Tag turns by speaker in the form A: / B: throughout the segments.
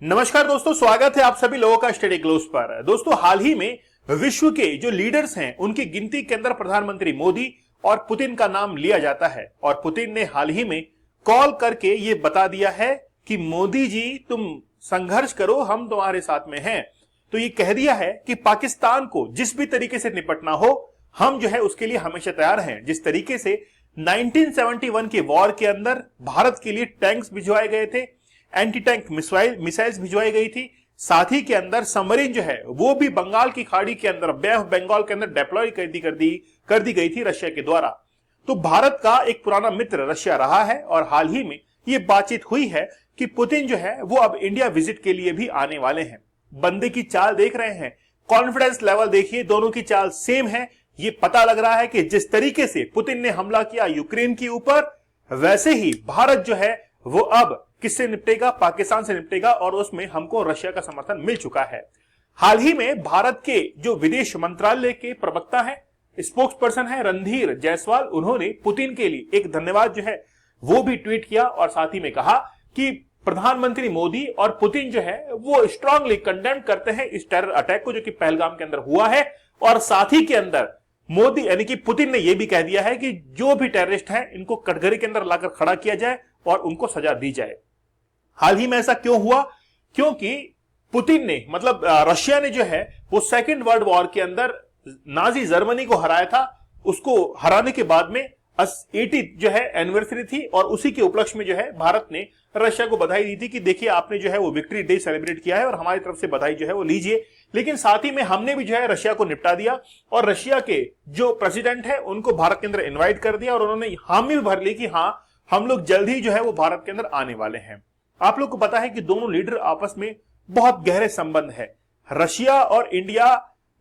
A: नमस्कार दोस्तों, स्वागत है आप सभी लोगों का स्टडी ग्लोस पर। दोस्तों, हाल ही में विश्व के जो लीडर्स हैं उनकी गिनती के अंदर प्रधानमंत्री मोदी और पुतिन का नाम लिया जाता है। और पुतिन ने हाल ही में कॉल करके ये बता दिया है कि मोदी जी तुम संघर्ष करो, हम तुम्हारे साथ में हैं। तो ये कह दिया है कि पाकिस्तान को जिस भी तरीके से निपटना हो हम जो है उसके लिए हमेशा तैयार हैं। जिस तरीके से 1971 के वॉर के अंदर भारत के लिए टैंक्स भिजवाए गए थे, एंटी टैंक मिसाइल्स भिजवाई गई थी, साथ ही के अंदर सबमरीन जो है वो भी बंगाल की खाड़ी के अंदर, बे ऑफ बंगाल के अंदर डिप्लॉय कर दी गई थी रशिया के द्वारा। तो भारत का एक पुराना मित्र रशिया रहा है और हाल ही में ये बातचीत हुई है कि पुतिन जो है वो अब इंडिया विजिट के लिए भी आने वाले हैं। बंदे की चाल देख रहे हैं, कॉन्फिडेंस लेवल देखिए, दोनों की चाल सेम है। ये पता लग रहा है कि जिस तरीके से पुतिन ने हमला किया यूक्रेन के ऊपर, वैसे ही भारत जो है वो अब किससे निपटेगा? पाकिस्तान से निपटेगा। और उसमें हमको रशिया का समर्थन मिल चुका है। हाल ही में भारत के जो विदेश मंत्रालय के प्रवक्ता हैं, स्पोक्स पर्सन है रणधीर जायसवाल, उन्होंने पुतिन के लिए एक धन्यवाद जो है वो भी ट्वीट किया और साथ ही में कहा कि प्रधानमंत्री मोदी और पुतिन जो है वो स्ट्रांगली कंडेम करते हैं इस टेरर अटैक को जो कि पहलगाम के अंदर हुआ है। और साथ ही के अंदर मोदी यानी कि पुतिन ने यह भी कह दिया है कि जो भी टेररिस्ट हैं इनको कटघरे के अंदर लाकर खड़ा किया जाए और उनको सजा दी जाए। हाल ही में ऐसा क्यों हुआ? क्योंकि पुतिन ने मतलब रशिया ने जो है वो सेकेंड वर्ल्ड वॉर के अंदर नाजी जर्मनी को हराया था। उसको हराने के बाद में 80 जो है एनिवर्सरी थी और उसी के उपलक्ष्य में जो है भारत ने रशिया को बधाई दी थी कि देखिए आपने जो है वो विक्ट्री डे सेलिब्रेट किया है और हमारी तरफ से बधाई जो है वो लीजिए। लेकिन साथ ही में हमने भी जो है रशिया को निपटा दिया और रशिया के जो प्रेसिडेंट है उनको भारत के अंदर इन्वाइट कर दिया और उन्होंने हामी भी भर ली कि हाँ हम लोग जल्द ही जो है वो भारत के अंदर आने वाले हैं। आप लोग को पता है कि दोनों लीडर आपस में बहुत गहरे संबंध है। रशिया और इंडिया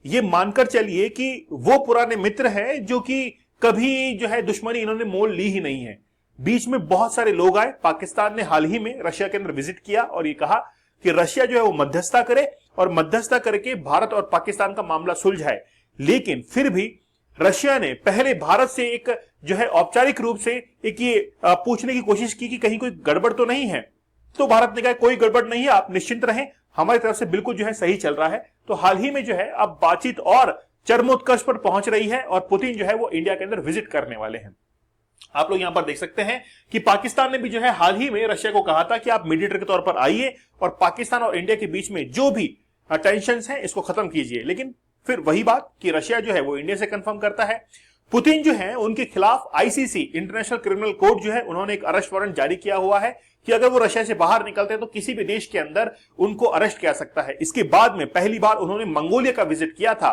A: ये मानकर चलिए कि वो पुराने मित्र हैं जो कि कभी जो है दुश्मनी इन्होंने मोल ली ही नहीं है। बीच में बहुत सारे लोग आए। पाकिस्तान ने हाल ही में रशिया के अंदर विजिट किया और ये कहा कि रशिया जो है वो मध्यस्थता करे और मध्यस्थता करके भारत और पाकिस्तान का मामला सुलझाए। लेकिन फिर भी रशिया ने पहले भारत से एक जो है औपचारिक रूप से एक ये पूछने की कोशिश की कि कहीं कोई गड़बड़ तो नहीं है। तो भारत ने कहा कोई गड़बड़ नहीं है, आप निश्चिंत रहें, हमारी तरफ से बिल्कुल जो है सही चल रहा है। तो हाल ही में जो है अब बातचीत और चरमोत्कर्ष पर पहुंच रही है और पुतिन जो है वो इंडिया के अंदर विजिट करने वाले हैं। आप लोग यहां पर देख सकते हैं कि पाकिस्तान ने भी जो है हाल ही में रशिया को कहा था कि आप मीडिएटर के तौर पर आइए और पाकिस्तान और इंडिया के बीच में जो भी टेंशंस हैं इसको खत्म कीजिए। लेकिन फिर वही बात कि रशिया जो है वो इंडिया से कंफर्म करता है। पुतिन जो है उनके खिलाफ आईसीसी इंटरनेशनल क्रिमिनल कोर्ट जो है उन्होंने एक अरेस्ट वारंट जारी किया हुआ है कि अगर वो रशिया से बाहर निकलते हैं तो किसी भी देश के अंदर उनको अरेस्ट किया सकता है। इसके बाद में पहली बार उन्होंने मंगोलिया का विजिट किया था।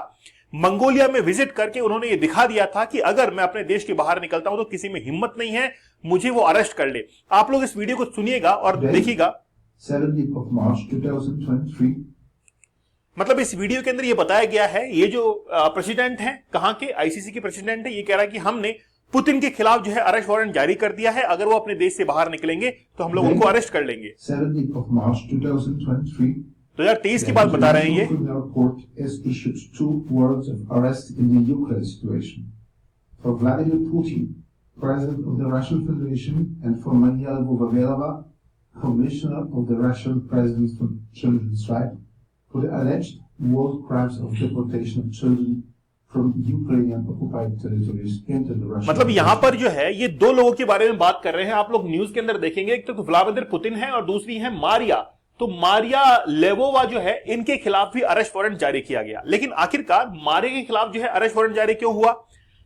A: मंगोलिया में विजिट करके उन्होंने ये दिखा दिया था कि अगर मैं अपने देश के बाहर निकलता हूं तो किसी में हिम्मत नहीं है मुझे वो अरेस्ट कर ले। आप लोग इस वीडियो को सुनिएगा और देखिएगा।
B: 17th of March 2023
A: मतलब इस वीडियो के अंदर ये बताया गया है, ये जो प्रेसिडेंट हैं, कहां के आईसीसी के प्रेसिडेंट है, ये कह रहा है कि हमने पुतिन के खिलाफ जो है अरेस्ट वारंट जारी कर दिया है, अगर वो अपने देश से बाहर निकलेंगे तो हम लोग उनको अरेस्ट कर लेंगे।
B: 17th of March 2023
A: 2023 की बात बता रहे हैं ये।
B: Criminal Court has issued 2 warrants of arrest in the Ukraine situation for Vladimir Putin, President of the Russian Federation, and for Maria Lvova-Belova, Commissioner of the Russian President for Children's Rights, for the alleged war crimes of deportation of children from Ukrainian occupied territories into the Russian।
A: मतलब यहां पर जो है ये दो लोगों के बारे में बात कर रहे हैं। आप लोग न्यूज के अंदर देखेंगे, एक तो व्लादिमीर पुतिन है और दूसरी है मारिया। तो मारिया लेवोवा जो है इनके खिलाफ भी अरेस्ट वारंट जारी किया गया। लेकिन आखिरकार मारिया के खिलाफ जो है अरेस्ट वारंट जारी क्यों हुआ?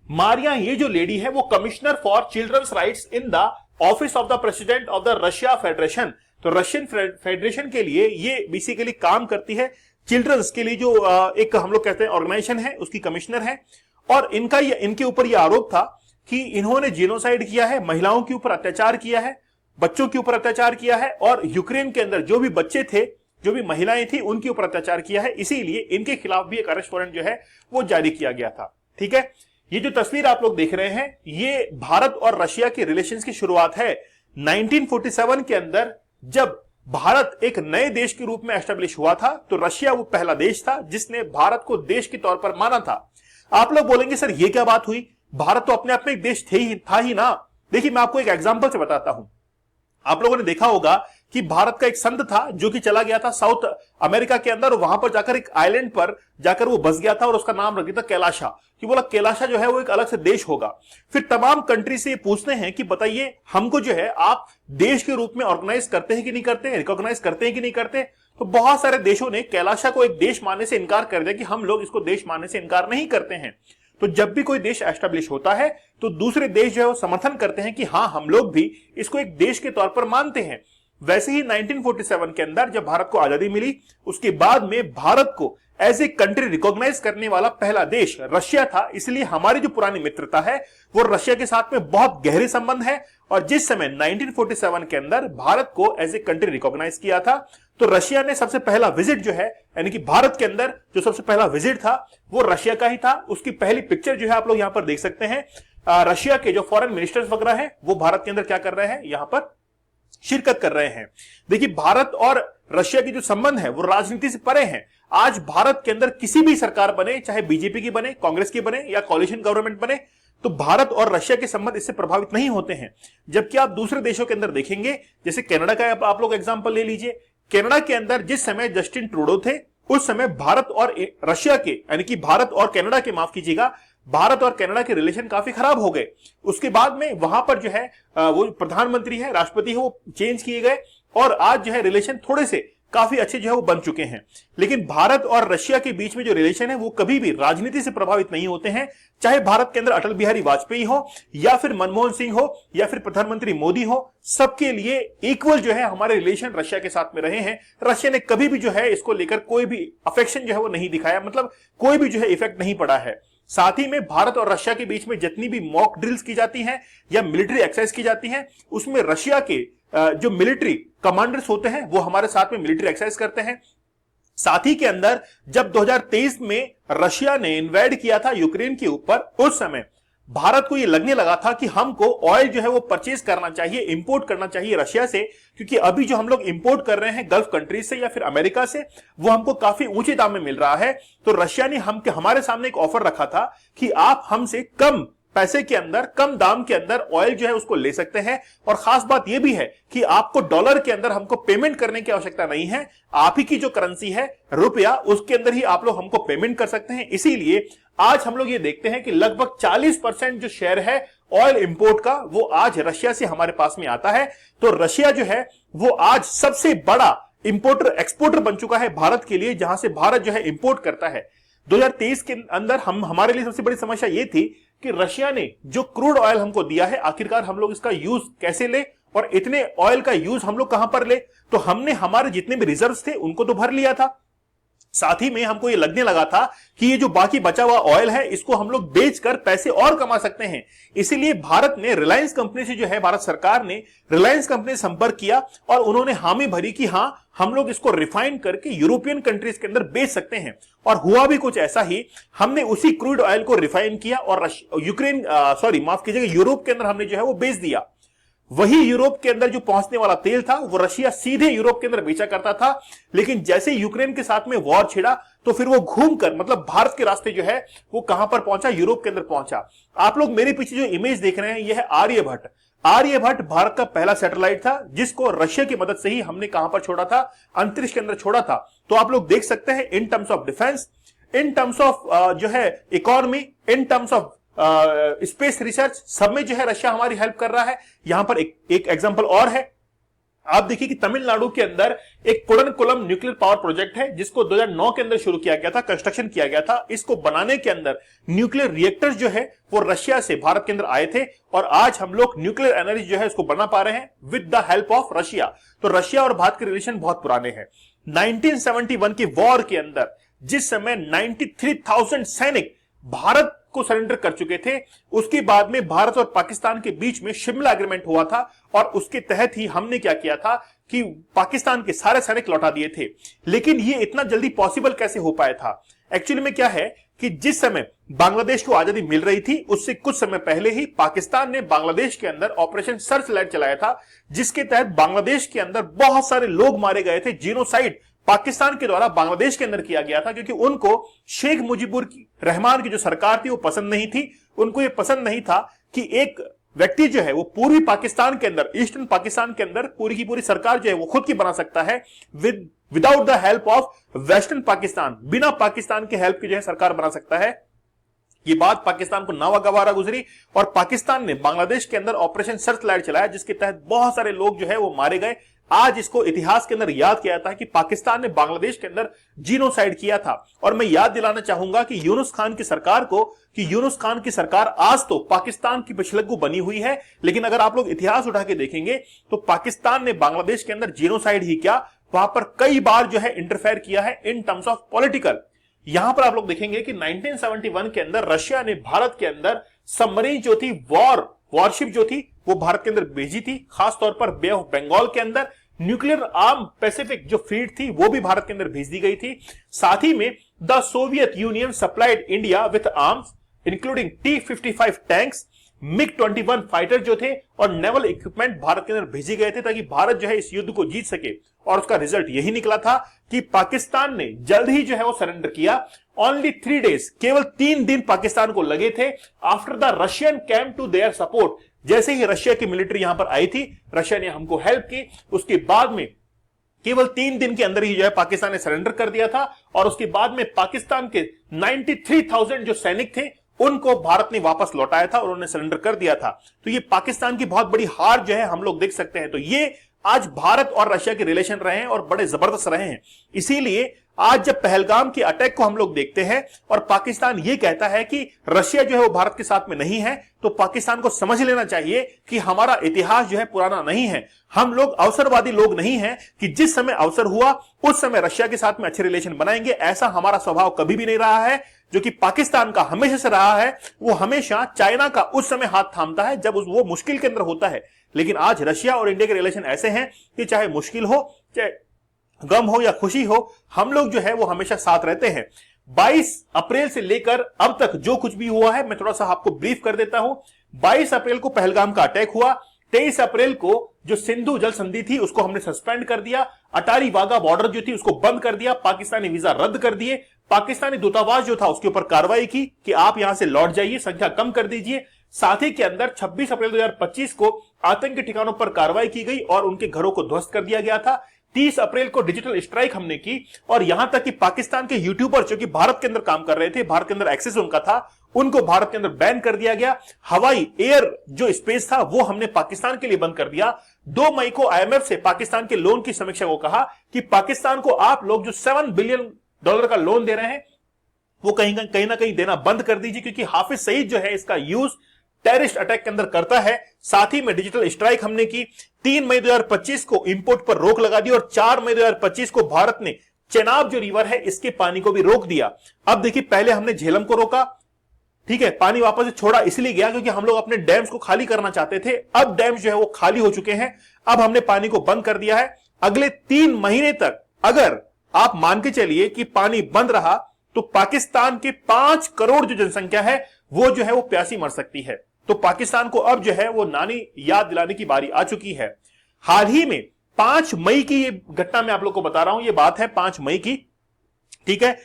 A: मारिया ये जो लेडी है वो commissioner for children's rights in the office of the president of the Russia federation. तो रशियन फेडरेशन के लिए ये बेसिकली काम करती है। चिल्ड्रंस के लिए जो एक हम लोग कहते हैं ऑर्गेनाइजेशन है उसकी कमिश्नर है। और इनके ऊपर यह आरोप था कि इन्होंने जेनोसाइड किया है, महिलाओं के ऊपर अत्याचार किया है, बच्चों के ऊपर अत्याचार किया है और यूक्रेन के अंदर जो भी बच्चे थे, जो भी महिलाएं थी, उनके ऊपर अत्याचार किया है। इसीलिए इनके खिलाफ भी एक अरेस्ट वारंट जो है वो जारी किया गया था। ठीक है, ये जो तस्वीर आप लोग देख रहे हैं ये भारत और रशिया के रिलेशंस की शुरुआत है। 1947 के अंदर जब भारत एक नए देश के रूप में एस्टेब्लिश हुआ था तो रशिया वो पहला देश था जिसने भारत को देश के तौर पर माना था। आप लोग बोलेंगे सर ये क्या बात हुई, भारत तो अपने आप में एक देश था ही ना। देखिए मैं आपको एक एग्जांपल से बताता हूं। आप लोगों ने देखा होगा कि भारत का एक संत था जो कि चला गया था साउथ अमेरिका के अंदर, और वहां पर जाकर एक आइलैंड पर जाकर वो बस गया था और उसका नाम रख दिया था कैलाशा, कि बोला कैलाशा जो है वो एक अलग से देश होगा। फिर तमाम कंट्री से पूछते हैं कि बताइए हमको जो है आप देश के रूप में ऑर्गेनाइज करते हैं कि नहीं करते, रिकॉग्नाइज करते हैं कि नहीं करते। तो बहुत सारे देशों ने कैलाशा को एक देश मानने से इनकार कर दिया कि हम लोग इसको देश मानने से इनकार नहीं करते हैं। तो जब भी कोई देश एस्टेब्लिश होता है तो दूसरे देश जो है वो समर्थन करते हैं कि हां हम लोग भी इसको एक देश के तौर पर मानते हैं। वैसे ही 1947 के अंदर जब भारत को आजादी मिली, उसके बाद में भारत को एज ए कंट्री रिकॉग्नाइज करने वाला पहला देश रशिया था। इसलिए हमारी जो पुरानी मित्रता है वो रशिया के साथ में बहुत गहरे संबंध है। और जिस समय 1947 के अंदर भारत को एज ए कंट्री रिकॉग्नाइज किया था तो रशिया ने सबसे पहला विजिट जो है, यानी कि भारत के अंदर जो सबसे पहला विजिट था वो रशिया का ही था। उसकी पहली पिक्चर जो है आप लोग यहां पर देख सकते हैं। रशिया के जो फॉरेन मिनिस्टर्स वगैरह हैं वो भारत के अंदर क्या कर रहे हैं, यहां पर शिरकत कर रहे हैं। देखिए भारत और रशिया की जो संबंध है वो राजनीति से परे हैं। आज भारत के अंदर किसी भी सरकार बने, चाहे बीजेपी की बने, कांग्रेस की बने या कोalition गवर्नमेंट बने, तो भारत और रशिया के संबंध इससे प्रभावित नहीं होते हैं। जबकि आप दूसरे देशों के अंदर देखेंगे, जैसे कनाडा का आप लोग एग्जांपल ले लीजिए। कनाडा के अंदर जिस समय जस्टिन ट्रूडो थे उस समय भारत और रशिया के, यानी कि भारत और कनाडा के, माफ कीजिएगा, भारत और कनाडा के रिलेशन काफी खराब हो गए। उसके बाद में वहां पर जो है वो प्रधानमंत्री है, राष्ट्रपति है, वो चेंज किए गए और आज जो है रिलेशन थोड़े से काफी अच्छे जो है वो बन चुके हैं। लेकिन भारत और रशिया के बीच में जो रिलेशन है वो कभी भी राजनीति से प्रभावित नहीं होते हैं। चाहे भारत के अंदर अटल बिहारी वाजपेयी हो या फिर मनमोहन सिंह हो या फिर प्रधानमंत्री मोदी हो, सबके लिए इक्वल जो है हमारे रिलेशन रशिया के साथ में रहे हैं। रशिया ने कभी भी जो है इसको लेकर कोई भी अफेक्शन जो है वो नहीं दिखाया, मतलब कोई भी जो है इफेक्ट नहीं पड़ा है। साथ ही में भारत और रशिया के बीच में जितनी भी मॉक ड्रिल्स की जाती हैं या मिलिट्री एक्सरसाइज की जाती हैं, उसमें रशिया के जो मिलिट्री कमांडर्स होते हैं वो हमारे साथ में मिलिट्री एक्सरसाइज करते हैं। साथ ही के अंदर जब 2023 में रशिया ने इन्वेड किया था यूक्रेन के ऊपर, उस समय भारत को यह लगने लगा था कि हमको ऑयल जो है वो परचेज करना चाहिए, इंपोर्ट करना चाहिए रशिया से, क्योंकि अभी जो हम लोग इंपोर्ट कर रहे हैं गल्फ कंट्रीज से या फिर अमेरिका से, वो हमको काफी ऊंचे दाम में मिल रहा है। तो रशिया ने हमारे सामने एक ऑफर रखा था कि आप हमसे कम पैसे के अंदर, कम दाम के अंदर ऑयल जो है उसको ले सकते हैं। और खास बात यह भी है कि आपको डॉलर के अंदर हमको पेमेंट करने की आवश्यकता नहीं है, आप ही की जो करेंसी है रुपया, उसके अंदर ही आप लोग हमको पेमेंट कर सकते हैं। इसीलिए आज हम लोग ये देखते हैं कि लगभग 40% जो शेयर है ऑयल इंपोर्ट का वो आज रशिया से हमारे पास में आता है। तो रशिया जो है वो आज सबसे बड़ा इंपोर्टर एक्सपोर्टर बन चुका है भारत के लिए, जहां से भारत जो है इंपोर्ट करता है। 2023 के अंदर हमारे लिए सबसे बड़ी समस्या ये थी कि रशिया ने जो क्रूड ऑयल हमको दिया है, आखिरकार हम लोग इसका यूज कैसे ले और इतने ऑयल का यूज हम लोग कहां पर ले। तो हमने हमारे जितने भी रिजर्व्स थे उनको तो भर लिया था, साथ ही में हमको ये लगने लगा था कि ये जो बाकी बचा हुआ ऑयल है इसको हम लोग बेचकर पैसे और कमा सकते हैं। इसीलिए भारत ने रिलायंस कंपनी से जो है, भारत सरकार ने रिलायंस कंपनी से संपर्क किया और उन्होंने हामी भरी कि हां हम लोग इसको रिफाइन करके यूरोपियन कंट्रीज के अंदर बेच सकते हैं। और हुआ भी कुछ ऐसा ही, हमने उसी क्रूड ऑयल को रिफाइन किया और यूरोप के अंदर हमने जो है वो बेच दिया। वही यूरोप के अंदर जो पहुंचने वाला तेल था वो रशिया सीधे यूरोप के अंदर बेचा करता था। लेकिन जैसे यूक्रेन के साथ में वॉर छिड़ा तो फिर वो घूमकर, मतलब भारत के रास्ते जो है वो कहां पर पहुंचा, यूरोप के अंदर पहुंचा। आप लोग मेरे पीछे जो इमेज देख रहे हैं यह है आर्यभट्ट। आर्यभट्ट भारत का पहला सैटेलाइट था जिसको रशिया की मदद से ही हमने कहां पर छोड़ा था, अंतरिक्ष के अंदर छोड़ा था। तो आप लोग देख सकते हैं in terms of defence, in terms of जो है economy, in terms of space research, सब में जो है रशिया हमारी हेल्प कर रहा है। यहां पर एक एग्जांपल और है, आप देखिए कि तमिलनाडु के अंदर एक कुडनकुलम न्यूक्लियर पावर प्रोजेक्ट है जिसको 2009 के अंदर शुरू किया गया था, कंस्ट्रक्शन किया गया था। इसको बनाने के अंदर न्यूक्लियर रिएक्टर्स जो है वो रशिया से भारत के अंदर आए थे और आज हम लोग न्यूक्लियर एनर्जी जो है उसको बना पा रहे हैं with the help of Russia. तो रशिया और भारत के रिलेशन बहुत पुराने हैं। 1971 की वॉर के अंदर जिस समय 93,000 सैनिक भारत को सरेंडर कर चुके थे, उसके बाद में भारत और पाकिस्तान के बीच में शिमला एग्रीमेंट हुआ था और उसके तहत ही हमने क्या किया था कि पाकिस्तान के सारे सैनिक लौटा दिए थे। लेकिन ये इतना जल्दी पॉसिबल कैसे हो पाया था? एक्चुअली में क्या है कि जिस समय बांग्लादेश को आजादी मिल रही थी उससे कुछ समय पहले ही पाकिस्तान ने बांग्लादेश के अंदर ऑपरेशन सर्च लाइट चलाया था, जिसके तहत बांग्लादेश के अंदर बहुत सारे लोग मारे गए थे। जीनोसाइड पाकिस्तान के द्वारा बांग्लादेश के अंदर किया गया था, क्योंकि उनको शेख मुजीबुर रहमान की जो सरकार थी वो पसंद नहीं थी। उनको ये पसंद नहीं था कि एक व्यक्ति जो है वो पूर्वी पाकिस्तान के अंदर, ईस्टर्न पाकिस्तान के अंदर पूरी की पूरी सरकार जो है वो खुद की बना सकता है without the help of western Pakistan, बिना पाकिस्तान के हेल्प की जो है सरकार बना सकता है। ये बात पाकिस्तान को नागवारा गुजरी और पाकिस्तान ने बांग्लादेश के अंदर ऑपरेशन सर्च लाइट चलाया, जिसके तहत बहुत सारे लोग जो है वो मारे गए। आज इसको इतिहास के अंदर याद किया जाता है कि पाकिस्तान ने बांग्लादेश के अंदर जीनोसाइड किया था। और मैं याद दिलाना चाहूंगा कि यूनुस खान की सरकार को, कि यूनुस खान की सरकार आज तो पाकिस्तान की पिछलग्गू बनी हुई है, लेकिन अगर आप लोग इतिहास उठा के देखेंगे तो पाकिस्तान ने बांग्लादेश के अंदर जीनोसाइड ही क्या, वहां पर कई बार जो है इंटरफेयर किया है इन टर्म्स ऑफ पॉलिटिकल। यहां पर आप लोग देखेंगे कि 1971 के अंदर रशिया ने भारत के अंदर सबमरीन जो थी, वॉरशिप जो थी वो भारत के अंदर भेजी थी, खासतौर पर बे ऑफ बंगाल के अंदर। न्यूक्लियर आर्म पैसिफिक जो फ्लीट थी वो भी भारत के अंदर भेज दी गई थी। साथ ही में the Soviet union supplied India with arms including T-55 tanks, MiG-21 fighter जो थे और नेवल इक्विपमेंट भारत के अंदर भेजे गए थे ताकि भारत जो है इस युद्ध को जीत सके। और उसका रिजल्ट यही निकला था कि पाकिस्तान ने जल्द ही जो है वो सरेंडर किया। ओनली 3 डेज, केवल 3 दिन पाकिस्तान को लगे थे after the Russian came to their support. जैसे ही रशिया की मिलिट्री यहां पर आई थी, रशिया ने हमको हेल्प की, उसके बाद में केवल 3 दिन के अंदर ही जो है पाकिस्तान ने सरेंडर कर दिया था। और उसके बाद में पाकिस्तान के 93,000 जो सैनिक थे उनको भारत ने वापस लौटाया था और उन्होंने सरेंडर कर दिया था। तो ये पाकिस्तान की बहुत बड़ी हार जो है हम लोग देख सकते हैं। तो ये आज भारत और रशिया के रिलेशन रहे हैं और बड़े जबरदस्त रहे हैं। इसीलिए आज जब पहलगाम के अटैक को हम लोग देखते हैं और पाकिस्तान ये कहता है कि रशिया जो है वो भारत के साथ में नहीं है, तो पाकिस्तान को समझ लेना चाहिए कि हमारा इतिहास जो है पुराना नहीं है। हम लोग अवसरवादी लोग नहीं हैं कि जिस समय अवसर हुआ उस समय रशिया के साथ में अच्छे रिलेशन बनाएंगे, ऐसा हमारा स्वभाव कभी भी नहीं रहा है। जो कि पाकिस्तान का हमेशा से रहा है, वो हमेशा चाइना का उस समय हाथ थामता है जब वो मुश्किल के अंदर होता है। लेकिन आज रशिया और इंडिया के रिलेशन ऐसे हैं कि चाहे मुश्किल हो, चाहे गम हो या खुशी हो, हम लोग जो है वो हमेशा साथ रहते हैं। 22 अप्रैल से लेकर अब तक जो कुछ भी हुआ है मैं थोड़ा सा आपको ब्रीफ कर देता हूं। 22 अप्रैल को पहलगाम का अटैक हुआ। 23 अप्रैल को जो सिंधु जल संधि थी उसको हमने सस्पेंड कर दिया। अटारी वाघा बॉर्डर जो थी उसको बंद कर दिया। पाकिस्तानी वीजा रद्द कर दिए। पाकिस्तानी दूतावास जो था उसके ऊपर कार्रवाई की कि आप यहां से लौट जाइए, संख्या कम कर दीजिए। साथ ही के अंदर 26 अप्रैल 2025 को आतंकी ठिकानों पर कार्रवाई की गई और उनके घरों को ध्वस्त कर दिया गया था। 30 अप्रैल को डिजिटल स्ट्राइक हमने की और यहां तक कि पाकिस्तान के यूट्यूबर जो कि भारत के अंदर काम कर रहे थे, भारत के अंदर एक्सेस उनका था, उनको भारत के अंदर बैन कर दिया गया। हवाई एयर जो स्पेस था वो हमने पाकिस्तान के लिए बंद कर दिया। 2 मई को IMF से पाकिस्तान के लोन की समीक्षा को कहा कि पाकिस्तान को आप लोग जो $7 बिलियन का लोन दे रहे हैं वो कहीं ना कहीं देना बंद कर दीजिए, क्योंकि हाफिज सईद जो है इसका यूज टेररिस्ट अटैक के अंदर करता है। साथ ही में डिजिटल स्ट्राइक हमने की। 3 मई 2025 को इंपोर्ट पर रोक लगा दी और 4 मई 2025 को भारत ने चेनाब जो रिवर है इसके पानी को भी रोक दिया। अब देखिए, पहले हमने झेलम को रोका, ठीक है, पानी वापस छोड़ा इसलिए गया क्योंकि हम लोग अपने डैम्स को खाली करना चाहते थे। अब डैम्स जो है वो खाली हो चुके हैं, अब हमने पानी को बंद कर दिया है। अगले 3 महीने तक अगर आप मान के चलिए कि पानी बंद रहा तो पाकिस्तान के 5 करोड़ जो जनसंख्या है वो जो है वो प्यासी मर सकती है। तो पाकिस्तान को अब जो है वो नानी याद दिलाने की बारी आ चुकी है। हाल ही में 5 मई की ये घटना मैं आप लोग को बता रहा हूं, ये बात है 5 मई की, ठीक है।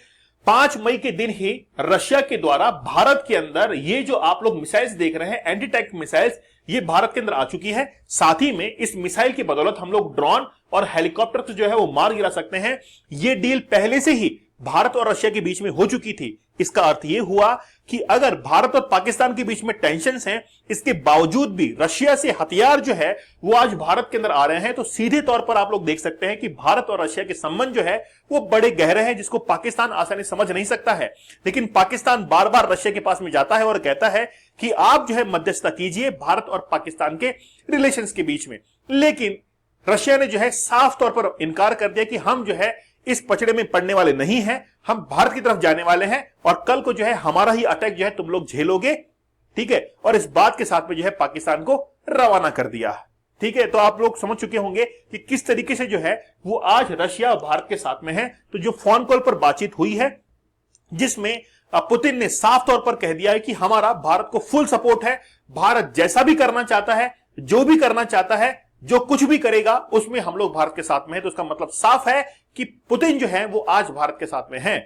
A: 5 मई के दिन ही रशिया के द्वारा भारत के अंदर ये जो आप लोग मिसाइल्स देख रहे हैं, एंटी टैंक मिसाइल्स, ये भारत के अंदर आ चुकी है। साथ ही में इस मिसाइल की बदौलत हम लोग ड्रोन और हेलीकॉप्टर से जो है वो मार गिरा सकते हैं। ये डील पहले से ही भारत और रशिया के बीच में हो चुकी थी। इसका अर्थ यह हुआ कि अगर भारत और पाकिस्तान के बीच में टेंशन्स हैं, इसके बावजूद भी रशिया से हथियार जो है वो आज भारत के अंदर आ रहे हैं, तो सीधे तौर पर आप लोग देख सकते हैं कि भारत और रशिया के संबंध जो है वो बड़े गहरे हैं, जिसको पाकिस्तान आसानी समझ नहीं सकता है। लेकिन पाकिस्तान बार बार रशिया के पास में जाता है और कहता है कि आप जो है मध्यस्थता कीजिए भारत और पाकिस्तान के रिलेशंस के बीच में। लेकिन रशिया ने जो है साफ तौर पर इनकार कर दिया कि हम जो है इस पचड़े में पड़ने वाले नहीं हैं, हम भारत की तरफ जाने वाले हैं और कल को जो है हमारा ही अटैक जो है तुम लोग झेलोगे, ठीक है। और इस बात के साथ में जो है पाकिस्तान को रवाना कर दिया, ठीक है। तो आप लोग समझ चुके होंगे कि किस तरीके से जो है वो आज रशिया और भारत के साथ में है। तो जो फोन कॉल पर बातचीत हुई है जिसमें पुतिन ने साफ तौर पर कह दिया है कि हमारा भारत को फुल सपोर्ट है, भारत जैसा भी करना चाहता है, जो भी करना चाहता है, जो कुछ भी करेगा उसमें हम लोग भारत के साथ में हैं। तो इसका मतलब साफ है कि पुतिन जो है वो आज भारत के साथ में है।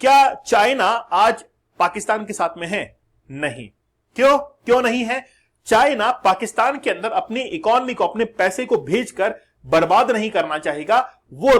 A: क्या चाइना आज पाकिस्तान के साथ में है? नहीं। क्यों नहीं है? चाइना पाकिस्तान के अंदर अपनी इकोनॉमी को, अपने पैसे को भेजकर बर्बाद नहीं करना चाहेगा। वो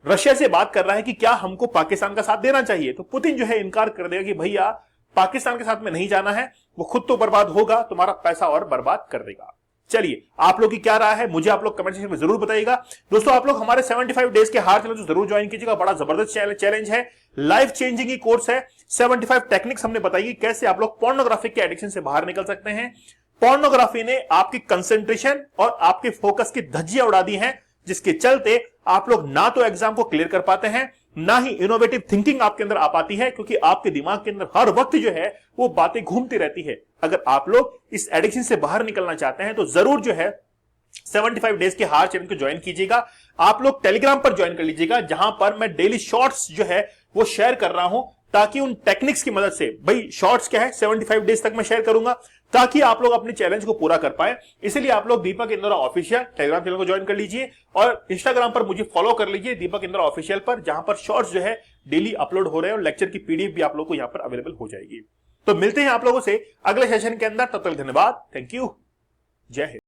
A: रशिया से बात कर रहा है कि क्या हमको पाकिस्तान का साथ देना चाहिए, तो पुतिन जो है इनकार कर देगा कि भैया पाकिस्तान के साथ में नहीं जाना है, वो खुद तो बर्बाद होगा, तुम्हारा पैसा और बर्बाद कर देगा। चलिए, आप लोग की क्या राय है मुझे आप लोग कमेंट सेक्शन में जरूर बताइएगा। दोस्तों, आप लोग हमारे 75 डेज के हार चैलेंज जरूर ज्वाइन कीजिएगा। बड़ा जबरदस्त चैलेंज है, लाइफ चेंजिंग की कोर्स है। 75 टेक्निक्स हमने बताई कैसे आप लोग पोर्नोग्राफी के एडिक्शन से बाहर निकल सकते हैं। पोर्नोग्राफी ने आपकी कंसंट्रेशन और आपके फोकस की धज्जियां उड़ा दी हैं, जिसके चलते आप लोग ना तो एग्जाम को क्लियर कर पाते हैं, ना ही इनोवेटिव थिंकिंग आपके अंदर आ पाती है, क्योंकि आपके दिमाग के अंदर हर वक्त जो है वो बातें घूमती रहती है। अगर आप लोग इस एडिक्शन से बाहर निकलना चाहते हैं तो जरूर जो है 75 डेज के हार चैलेंज को ज्वाइन कीजिएगा। आप लोग टेलीग्राम पर ज्वाइन कर लीजिएगा, जहां पर मैं डेली शॉर्ट्स जो है वो शेयर कर रहा हूं, ताकि उन टेक्निक्स की मदद से, भाई शॉर्ट्स क्या है 75 डेज तक मैं शेयर करूंगा, ताकि आप लोग अपने चैलेंज को पूरा कर पाए। इसलिए आप लोग दीपक इंद्रा ऑफिशियल टेलीग्राम चैनल को ज्वाइन कर लीजिए और इंस्टाग्राम पर मुझे फॉलो कर लीजिए दीपक इंद्रा ऑफिशियल पर, जहां पर शॉर्ट्स जो है डेली अपलोड हो रहे हैं और लेक्चर की पीडीएफ भी आप लोग को यहां पर अवेलेबल हो जाएगी। तो मिलते हैं आप लोगों से अगले सेशन के अंदर, तब तक धन्यवाद, थैंक यू, जय हिंद।